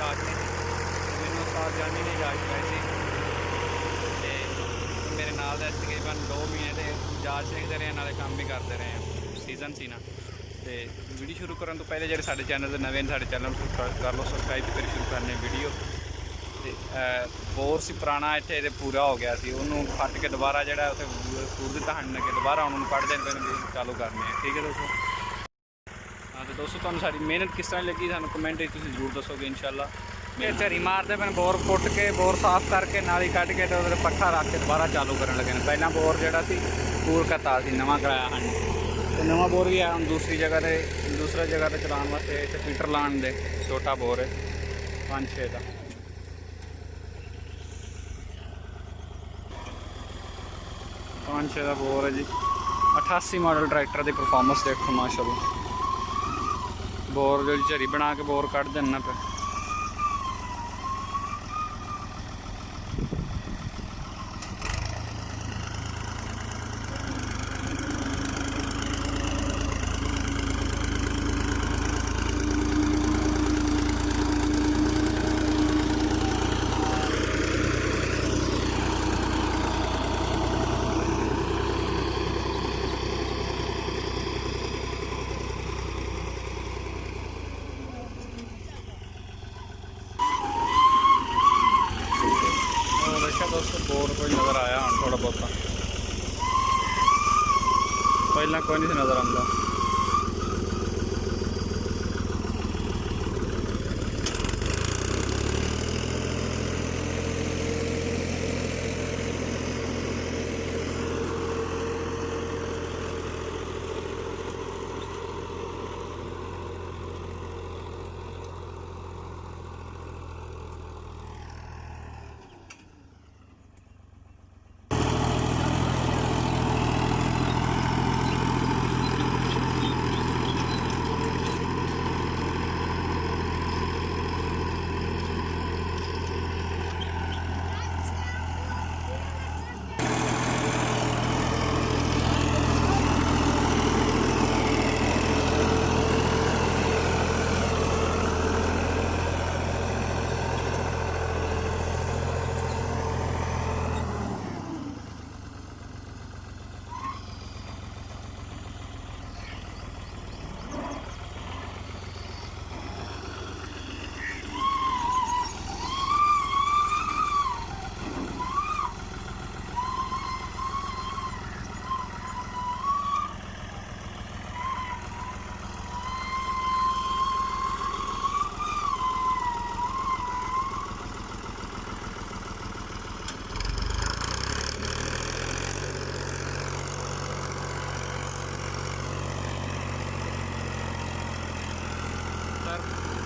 ਇਜਾਜ਼ਤ ਨਹੀਂ ਸੀ। ਮੈਨੂੰ ਉਸਤਾਦ ਜਾਨੀ ਨੇ ਇਜਾਜ਼ਤ ਪਾਈ ਸੀ ਅਤੇ ਮੇਰੇ ਨਾਲ ਦਾ ਤਕਰੀਬਨ 2 ਮਹੀਨੇ ਦੇ ਇਜਾਜ਼ਤ ਸਿੱਖਦੇ ਰਹੇ, ਨਾਲੇ ਕੰਮ ਵੀ ਕਰਦੇ ਰਹੇ ਹਾਂ। ਸੀਜ਼ਨ ਸੀ ਨਾ। ਅਤੇ ਵੀਡੀਓ ਸ਼ੁਰੂ ਕਰਨ ਤੋਂ ਪਹਿਲੇ ਜਿਹੜੇ ਸਾਡੇ ਚੈਨਲ ਦੇ ਨਵੇਂ ਨੇ, ਸਾਡੇ ਚੈਨਲ ਨੂੰ ਸਬਸਕ੍ਰਾਈਬ ਕਰ ਲਓ। ਸਬਸਕ੍ਰਾਈਬ ਕਰੀ ਸ਼ੁਰੂ ਕਰਨੇ ਵੀਡੀਓ। ਅਤੇ ਬੋਰ ਸੀ ਪੁਰਾਣਾ ਇੱਥੇ, ਅਤੇ ਪੂਰਾ ਹੋ ਗਿਆ ਸੀ। ਉਹਨੂੰ ਫੱਟ ਕੇ ਦੁਬਾਰਾ ਜਿਹੜਾ ਉੱਥੇ ਸੂਰ ਦਿੱਤਾ ਹੰਨ ਕੇ ਦੁਬਾਰਾ ਉਹਨੂੰ ਕੱਢ ਦੇਣ ਪੈਣ ਚਾਲੂ ਕਰਨੇ ਆ। ਠੀਕ ਹੈ ਦੋਸਤੋ। ਹਾਂ, ਅਤੇ ਦੋਸਤੋ ਤੁਹਾਨੂੰ ਸਾਡੀ ਮਿਹਨਤ ਕਿਸ ਤਰ੍ਹਾਂ ਲੱਗੀ ਸਾਨੂੰ ਕਮੈਂਟ ਵਿੱਚ ਤੁਸੀਂ ਜ਼ਰੂਰ ਦੱਸੋਗੇ ਇਨਸ਼ਾਅੱਲਾ। ਇਹ ਝਰੀ ਮਾਰਦੇ ਪੈਣ, ਬੋਰ ਪੁੱਟ ਕੇ ਬੋਰ ਸਾਫ਼ ਕਰਕੇ ਨਾਲੀ ਕੱਢ ਕੇ ਅਤੇ ਉਹਦੇ ਪੱਖਾ ਰੱਖ ਕੇ ਦੁਬਾਰਾ ਚਾਲੂ ਕਰਨ ਲੱਗੇ ਨੇ। ਪਹਿਲਾਂ ਬੋਰ ਜਿਹੜਾ ਸੀ ਪੂਰ ਕਰਤਾ ਸੀ, ਨਵਾਂ ਕਰਾਇਆ ਹਨ, ਅਤੇ ਨਵਾਂ ਬੋਰ ਵੀ ਆ ਹੁਣ ਦੂਸਰੀ ਜਗ੍ਹਾ 'ਤੇ ਚਲਾਉਣ ਵਾਸਤੇ। ਇੱਥੇ ਫੀਟਰ ਲਾਉਣ ਦੇ ਛੋਟਾ ਬੋਰ ਹੈ 5-6 ਦਾ। 5-6 ਦਾ ਬੋਰ ਹੈ ਜੀ। 88 ਮਾਡਲ ਟਰੈਕਟਰ ਦੀ ਪਰਫਾਰਮੈਂਸ ਦੇਖੋ ਮਾਸ਼ਾਅੱਲਾ। ਬੋਰ ਜਿਹੜੀ ਝਰੀ ਬਣਾ ਕੇ ਬੋਰ ਕੱਢ ਦੇਣਾ ਪਿਆ। देखा दोस्तों बोर कोई नज़र आया हम थोड़ा बहुत, पहला कोई नहीं नज़र आता।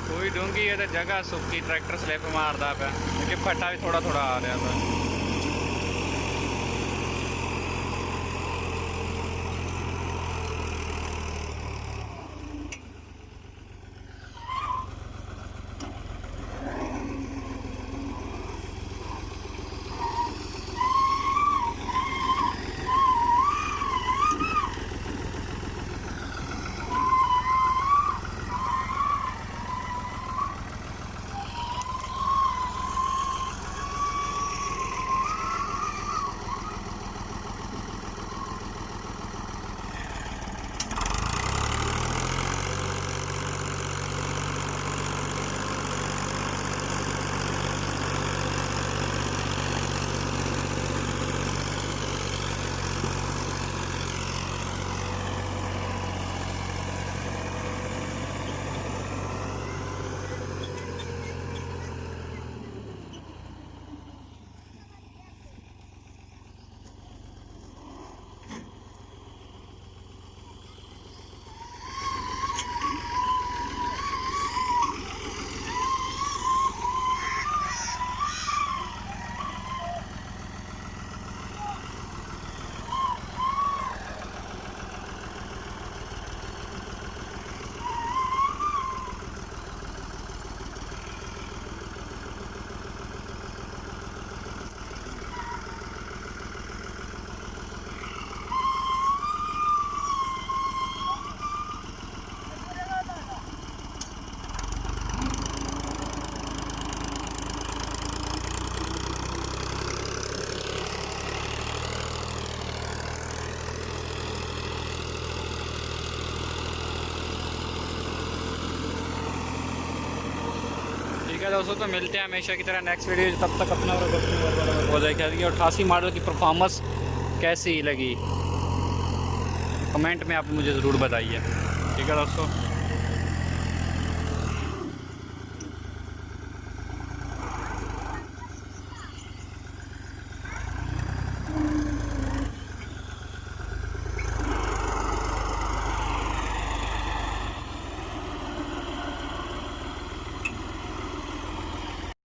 कोई डूंगी है तो जगह सुक्की, ट्रैक्टर स्लिप मारता पे क्योंकि फट्टा भी थोड़ा थोड़ा आ रहा था। है दोस्तों, तो मिलते हैं हमेशा की तरह नेक्स्ट वीडियो। तब तक अपना हो जाएगी। 88 मॉडल की परफॉर्मेंस कैसी लगी कमेंट में आप मुझे ज़रूर बताइए। ठीक है दोस्तों।